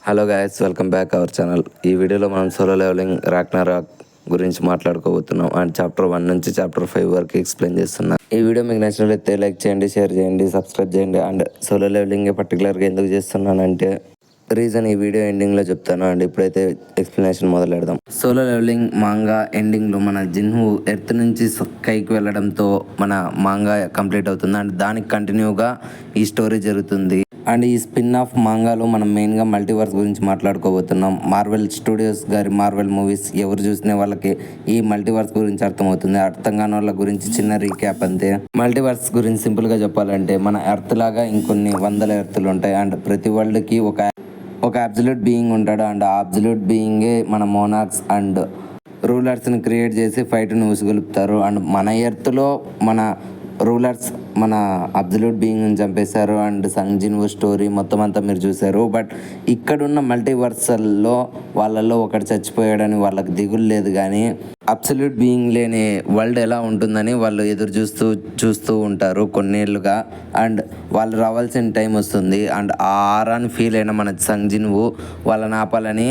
Hello guys, welcome back our channel. ఈ వీడియోలో మనం సోలో లెవెలింగ్ రాగ్నరాక్ గురించి మాట్లాడుకోబోతున్నాం. అండ్ చాప్టర్ 1 నుంచి చాప్టర్ 5 వరకు ఎక్స్ప్లెయిన్ చేస్తున్నాం. ఈ వీడియో మీకు నచ్చినట్లయితే లైక్ చేయండి, షేర్ చేయండి, సబ్స్క్రైబ్ చేయండి. అండ్ సోలో లెవెలింగ్ పర్టికులర్గా ఎందుకు చేస్తున్నానంటే రీజన్ ఈ వీడియో ఎండింగ్లో చెప్తాను. అండ్ ఇప్పుడైతే ఎక్స్ప్లెనేషన్ మొదలెడదాం. సోలో లెవెలింగ్ మాంగా ఎండింగ్లో మన జిన్హు ఎర్త్ నుంచి స్కైకి వెళ్ళడంతో మన మాంగా కంప్లీట్ అవుతుంది. అండ్ దానికి కంటిన్యూగా ఈ స్టోరీ జరుగుతుంది. అండ్ ఈ స్పిన్ ఆఫ్ మాంగాలో మనం మెయిన్గా మల్టీవర్స్ గురించి మాట్లాడుకోబోతున్నాం. మార్వెల్ స్టూడియోస్ గారి మార్వెల్ మూవీస్ ఎవరు చూసిన వాళ్ళకి ఈ మల్టీవర్స్ గురించి అర్థమవుతుంది. అర్థం కాని వాళ్ళ గురించి చిన్న రీక్యాప్ అంతే. మల్టీవర్స్ గురించి సింపుల్గా చెప్పాలంటే మన ఎర్త్ లాగా ఇంకొన్ని వందల ఎర్త్లు ఉంటాయి. అండ్ ప్రతి వరల్డ్కి ఒక అబ్సల్యూట్ బీయింగ్ ఉంటాడు. అండ్ ఆ అబ్సల్యూట్ బీయింగే మన మోనార్క్స్ అండ్ రూలర్స్ని క్రియేట్ చేసి ఫైట్ని ఉసుగొలుపుతారు. అండ్ మన ఎర్త్లో మన రూలర్స్ మన అబ్సల్యూట్ బీయింగ్ని చంపేశారు. అండ్ సంగ్ జిన్వూ స్టోరీ మొత్తం అంతా మీరు చూశారు. బట్ ఇక్కడున్న మల్టీవర్సల్లో వాళ్ళల్లో ఒకటి చచ్చిపోయాడని వాళ్ళకి దిగులు లేదు, కానీ అబ్సల్యూట్ బీయింగ్ లేని వరల్డ్ ఎలా ఉంటుందని వాళ్ళు ఎదురు చూస్తూ ఉంటారు కొన్నేళ్ళుగా. అండ్ వాళ్ళు రావాల్సిన టైం వస్తుంది. అండ్ ఆ ఆరాన్ని ఫీల్ అయిన మన సంగ్ జిన్వూ వాళ్ళని ఆపాలని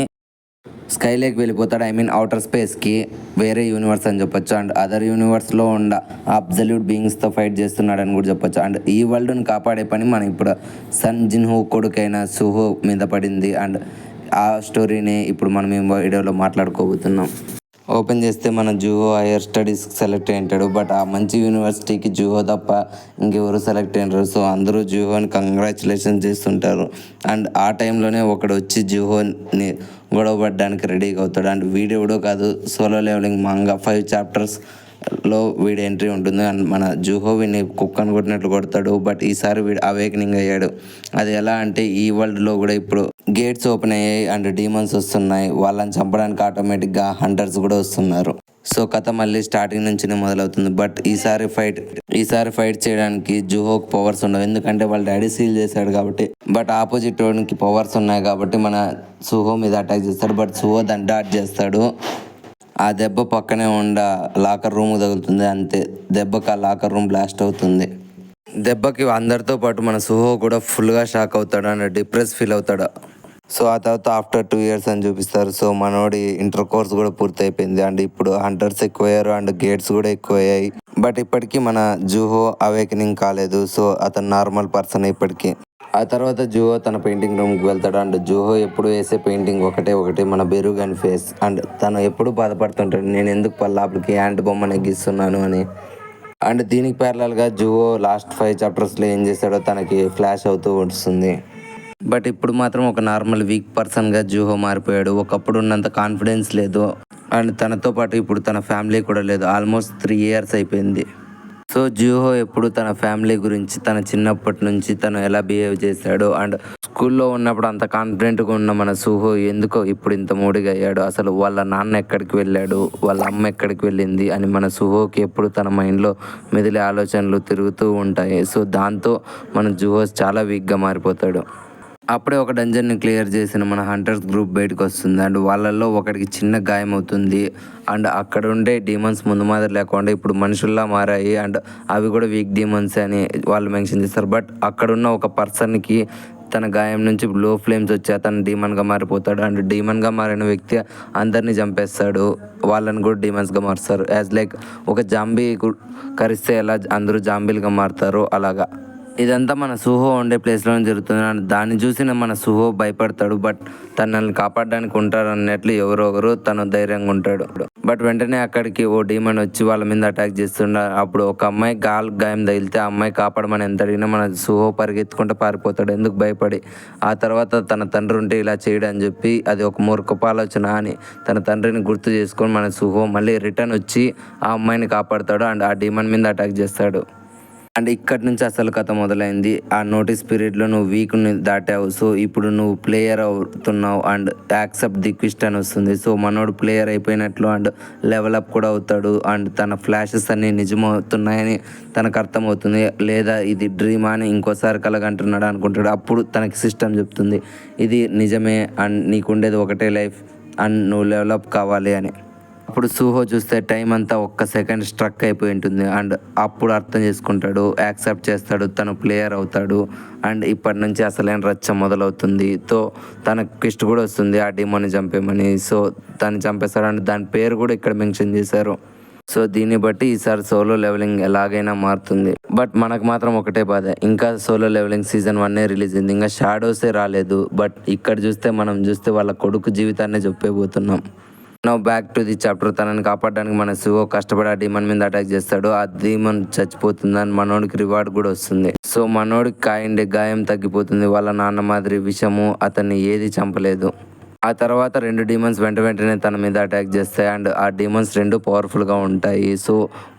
స్కైలోకి వెళ్ళిపోతాడు. ఐ మీన్ అవుటర్ స్పేస్కి, వేరే యూనివర్స్ అని చెప్పొచ్చు. అండ్ అదర్ యూనివర్స్లో ఉన్న అబ్సల్యూట్ బీయింగ్స్తో ఫైట్ చేస్తున్నాడని కూడా చెప్పొచ్చు. అండ్ ఈ వరల్డ్ని కాపాడే పని మనం ఇప్పుడు సంగ్ జిన్హూ కొడుకైన సుహో మీద పడింది. అండ్ ఆ స్టోరీని ఇప్పుడు మనం ఈ వీడియోలో మాట్లాడుకోబోతున్నాం. ఓపెన్ చేస్తే మన జూహో హైయర్ స్టడీస్కి సెలెక్ట్ అయ్యింటాడు. బట్ ఆ మంచి యూనివర్సిటీకి జూహో తప్ప ఇంకెవరు సెలెక్ట్ అయినారు. సో అందరూ జూహోని కంగ్రాచులేషన్ చేస్తుంటారు. అండ్ ఆ టైంలోనే ఒకడు వచ్చి జూహోని గొడవపడడానికి రెడీగా అవుతాడు. అండ్ వీడెవడో కాదు, సోలో లెవెలింగ్ మాంగా 5 చాప్టర్స్లో వీడి ఎంట్రీ ఉంటుంది. అండ్ మన జూహో వీడిని కుక్కను కొట్టినట్లు కొడతాడు. బట్ ఈసారి వీడు అవేకనింగ్ అయ్యాడు. అది ఎలా అంటే ఈ వరల్డ్లో కూడా ఇప్పుడు గేట్స్ ఓపెన్ అయ్యాయి అండ్ డీమన్స్ వస్తున్నాయి. వాళ్ళని చంపడానికి ఆటోమేటిక్గా హంటర్స్ కూడా వస్తున్నారు. సో కథ మళ్ళీ స్టార్టింగ్ నుంచినే మొదలవుతుంది. బట్ ఈసారి ఫైట్ చేయడానికి జూహోకి పవర్స్ ఉండవు, ఎందుకంటే వాళ్ళ డాడీ సీల్ చేశాడు కాబట్టి. బట్ ఆపోజిట్ వాడికి పవర్స్ ఉన్నాయి కాబట్టి మన సుహో మీద అటాక్ చేస్తాడు. బట్ సుహో దాన్ని డాట్ చేస్తాడు. ఆ దెబ్బ పక్కనే ఉండ లాకర్ రూమ్ తగులుతుంది. అంతే, దెబ్బకి ఆ లాకర్ రూమ్ బ్లాస్ట్ అవుతుంది. దెబ్బకి అందరితో పాటు మన సుహో కూడా ఫుల్గా షాక్ అవుతాడు అండ్ డిప్రెస్ ఫీల్ అవుతాడు. సో ఆ తర్వాత ఆఫ్టర్ 2 years అని చూపిస్తారు. సో మనోడి ఇంటర్ కోర్స్ కూడా పూర్తయిపోయింది. అండ్ ఇప్పుడు హంటర్స్ ఎక్కువయ్యారు అండ్ గేట్స్ కూడా ఎక్కువయ్యాయి. బట్ ఇప్పటికీ మన జూహో అవేకనింగ్ కాలేదు. సో అతను నార్మల్ పర్సన్ ఇప్పటికీ. ఆ తర్వాత జూహో తన పెయింటింగ్ రూమ్కి వెళ్తాడు. అండ్ జూహో ఎప్పుడు వేసే పెయింటింగ్ ఒకటే మన బెరుగన్ ఫేస్. అండ్ తను ఎప్పుడు బాధపడుతుంటాడు, నేను ఎందుకు పల్లాపులకి యాంట్ బొమ్మని గీస్తున్నాను అని. అండ్ దీనికి ప్యారలల్గా జూహో లాస్ట్ 5 చాప్టర్స్లో ఏం చేశాడో తనకి ఫ్లాష్ అవుతూ వస్తుంది. బట్ ఇప్పుడు మాత్రం ఒక నార్మల్ వీక్ పర్సన్గా జూహో మారిపోయాడు. ఒకప్పుడు ఉన్నంత కాన్ఫిడెన్స్ లేదు. అండ్ తనతో పాటు ఇప్పుడు తన ఫ్యామిలీ కూడా లేదు. ఆల్మోస్ట్ 3 years అయిపోయింది. సో జూహో ఎప్పుడు తన ఫ్యామిలీ గురించి, తన చిన్నప్పటి నుంచి తను ఎలా బిహేవ్ చేశాడు, అండ్ స్కూల్లో ఉన్నప్పుడు అంత కాన్ఫిడెంట్గా ఉన్న మన సుహో ఎందుకో ఇప్పుడు ఇంత మూడిగా అయ్యాడు, అసలు వాళ్ళ నాన్న ఎక్కడికి వెళ్ళాడు, వాళ్ళ అమ్మ ఎక్కడికి వెళ్ళింది అని మన సుహోకి ఎప్పుడు తన మైండ్లో మెదిలే ఆలోచనలు తిరుగుతూ ఉంటాయి. సో దాంతో మన జూహో చాలా వీక్గా మారిపోతాడు. అప్పుడే ఒక డంజన్ని క్లియర్ చేసిన మన హంటర్స్ గ్రూప్ బయటకు వస్తుంది. అండ్ వాళ్ళల్లో ఒకడికి చిన్న గాయం అవుతుంది. అండ్ అక్కడ ఉండే డీమన్స్ ముందు మాదిరి లేకుండా ఇప్పుడు మనుషుల్లా మారాయి. అండ్ అవి కూడా వీక్ డీమన్స్ అని వాళ్ళు మెన్షన్ చేస్తారు. బట్ అక్కడున్న ఒక పర్సన్కి తన గాయం నుంచి లో ఫ్లేమ్స్ వచ్చి అతను డీమన్గా మారిపోతాడు. అండ్ డీమన్గా మారిన వ్యక్తి అందరినీ చంపేస్తాడు. వాళ్ళని కూడా డీమన్స్గా మారుస్తారు. యాజ్ లైక్ ఒక జాంబీ కరిస్తే ఎలా అందరూ జాంబీలుగా మారుతారో అలాగా. ఇదంతా మన సుహో ఉండే ప్లేస్లోనే జరుగుతుంది. అండ్ దాన్ని చూసిన మన సుహో భయపడతాడు. బట్ తనని కాపాడడానికి ఉంటారు అన్నట్లు ఎవరో ఒకరు తను ధైర్యంగా ఉంటాడు. బట్ వెంటనే అక్కడికి ఓ డీమన్ వచ్చి వాళ్ళ మీద అటాక్ చేస్తుంటారు. అప్పుడు ఒక అమ్మాయి గాయం తగిలితే ఆ అమ్మాయి కాపాడమని ఎంత అడిగినా మన సుహో పరిగెత్తుకుంటూ పారిపోతాడు, ఎందుకు భయపడి. ఆ తర్వాత తన తండ్రి ఉంటే ఇలా చేయడని చెప్పి అది ఒక మూర్ఖపు ఆలోచన అని తన తండ్రిని గుర్తు చేసుకొని మన సుహో మళ్ళీ రిటర్న్ వచ్చి ఆ అమ్మాయిని కాపాడతాడు. అండ్ ఆ డీమన్ మీద అటాక్ చేస్తాడు. అండ్ ఇక్కడి నుంచి అసలు కథ మొదలైంది. ఆ నోటీస్ పీరియడ్లో నువ్వు వీక్ని దాటావు, సో ఇప్పుడు నువ్వు ప్లేయర్ అవుతున్నావు అండ్ యాక్సెప్ట్ ది క్విస్ట్ అని వస్తుంది. సో మనోడు ప్లేయర్ అయిపోయినట్లు అండ్ లెవెల్ అప్ కూడా అవుతాడు. అండ్ తన ఫ్లాషెస్ అన్నీ నిజమవుతున్నాయని తనకు అర్థమవుతుంది. లేదా ఇది డ్రీమా అని ఇంకోసారి కలగంటున్నాడు అనుకుంటాడు. అప్పుడు తనకి సిస్టమ్ చెప్తుంది, ఇది నిజమే అండ్ నీకు ఉండేది ఒకటే లైఫ్ అండ్ నువ్వు లెవెల్ అప్ కావాలి అని. అప్పుడు సూహో చూస్తే టైం అంతా ఒక్క సెకండ్ స్ట్రక్ అయిపోయి ఉంటుంది అండ్ అప్పుడు అర్థం చేసుకుంటాడు, యాక్సెప్ట్ చేస్తాడు, తను ప్లేయర్ అవుతాడు అండ్ ఇప్పటి నుంచి అసలైన రచ్చ మొదలవుతుంది. తో తనకు క్విస్ట్ కూడా వస్తుంది ఆ డీమోని చంపేమని. సో దాన్ని చంపేస్తాడు అండ్ దాని పేరు కూడా ఇక్కడ మెన్షన్ చేశారు. సో దీన్ని బట్టి ఈసారి సోలో లెవెలింగ్ ఎలాగైనా మారుతుంది. బట్ మనకు మాత్రం ఒకటే బాధ, ఇంకా సోలో లెవెలింగ్ సీజన్ 1 రిలీజ్ అయింది, ఇంకా షాడోసే రాలేదు. బట్ ఇక్కడ మనం చూస్తే వాళ్ళ కొడుకు జీవితాన్ని చెప్పేబోతున్నాం. Now back to the chapter. తనని కాపాడడానికి మన సుహో కష్టపడి ఆ డీమన్ మీద అటాక్ చేస్తాడు. ఆ డీమన్ చచ్చిపోతుందని మనోడికి రివార్డ్ కూడా వస్తుంది. సో మనోడికి గాయం తగ్గిపోతుంది. వాళ్ళ నాన్న మాదిరి విషము అతన్ని ఏది చంపలేదు. ఆ తర్వాత 2 డీమన్స్ వెంటనే తన మీద అటాక్ చేస్తాయి అండ్ ఆ డీమన్స్ 2 పవర్ఫుల్గా ఉంటాయి. సో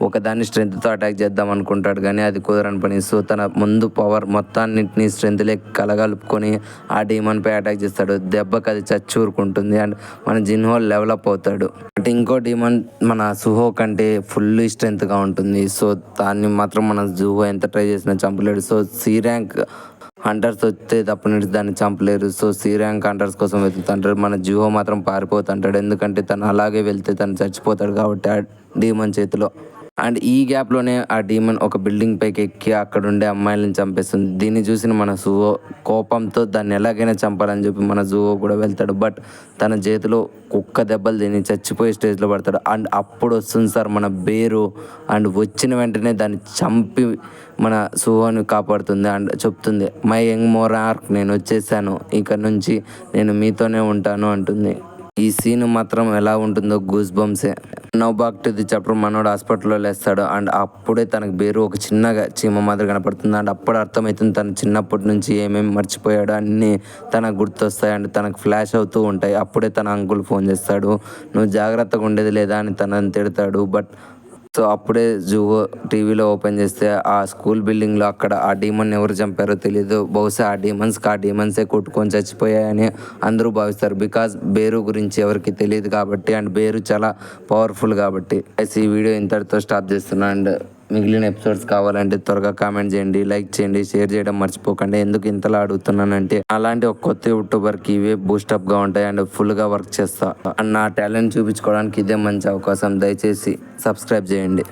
ఒకదాన్ని స్ట్రెంగ్త్తో అటాక్ చేద్దాం అనుకుంటాడు కానీ అది కుదరని పని. సో తన ముందు పవర్ మొత్తాన్నింటినీ స్ట్రెంగ్త్లే కలగలుపుకొని ఆ డీమన్పై అటాక్ చేస్తాడు. దెబ్బకి అది చచ్చూరుకుంటుంది అండ్ మన జిన్హో లెవలప్ అవుతాడు. అంటే ఇంకో డీమన్ మన సుహో కంటే ఫుల్ స్ట్రెంగ్త్గా ఉంటుంది. సో దాన్ని మాత్రం మన సుహో ఎంత ట్రై చేసినా చంపలేడు. సో సి ర్యాంక్ హంటర్స్ వస్తే తప్ప నుంచి దాన్ని చంపలేరు. సో సి ర్యాంక్ హంటర్స్ కోసం వెతుకుతుంటారు. మన జిహో మాత్రం పారిపోతుంటాడు, ఎందుకంటే తను అలాగే వెళ్తే తను చచ్చిపోతాడు కాబట్టి ఆ డీమన్ చేతిలో. అండ్ ఈ గ్యాప్లోనే ఆ డీమన్ ఒక బిల్డింగ్ పైకి ఎక్కి అక్కడ ఉండే అమ్మాయిలను చంపేస్తుంది. దీన్ని చూసిన మన సుహో కోపంతో దాన్ని ఎలాగైనా చంపాలని చెప్పి మన సుహో కూడా వెళ్తాడు. బట్ తన చేతిలో కుక్క దెబ్బలు తిని చచ్చిపోయే స్టేజ్లో పడతాడు. అండ్ అప్పుడు వస్తుంది సార్ మన బేరు అండ్ వచ్చిన వెంటనే దాన్ని చంపి మన సుహోని కాపాడుతుంది అండ్ చెప్తుంది, మై యంగ్ మోనార్క్, నేను వచ్చేసాను, ఇక నుంచి నేను మీతోనే ఉంటాను అంటుంది. ఈ సీన్ మాత్రం ఎలా ఉంటుందో గూస్ బంప్సే. Now back to the chapter. మనోడు హాస్పిటల్లో లేస్తాడు అండ్ అప్పుడే తనకు బేరు ఒక చిన్నగా చీమ మాదిరి కనపడుతుంది అండ్ అప్పుడు అర్థమవుతుంది తను చిన్నప్పటి నుంచి ఏమేమి మర్చిపోయాడు అన్నీ తనకు గుర్తొస్తాయి అండ్ తనకు ఫ్లాష్ అవుతూ ఉంటాయి. అప్పుడే తన అంకుల్ ఫోన్ చేస్తాడు, నువ్వు జాగ్రత్తగా ఉండేది లేదా అని తనని తిడతాడు. బట్ సో అప్పుడే జూహో టీవీలో ఓపెన్ చేస్తే ఆ స్కూల్ బిల్డింగ్లో అక్కడ ఆ డీమన్ ఎవరు చంపారో తెలియదు. బహుశా ఆ డీమన్సే కొట్టుకొని చచ్చిపోయాయని అందరూ భావిస్తారు. బికాజ్ బేరు గురించి ఎవరికి తెలియదు కాబట్టి అండ్ బేరు చాలా పవర్ఫుల్ కాబట్టి. ఈ వీడియో ఇంతటితో స్టాప్ చేస్తున్నా అండ్ మిగిలిన ఎపిసోడ్స్ కావాలంటే త్వరగా కామెంట్ చేయండి, లైక్ చేయండి, షేర్ చేయడం మర్చిపోకండి. ఎందుకు ఇంతలా అడుగుతున్నానంటే అలాంటి ఒక కొత్త యూట్యూబర్కి ఇవే బూస్టప్గా ఉంటాయి అండ్ ఫుల్గా వర్క్ చేస్తా అండ్ నా టాలెంట్ చూపించుకోవడానికి ఇదే మంచి అవకాశం. దయచేసి సబ్స్క్రైబ్ చేయండి.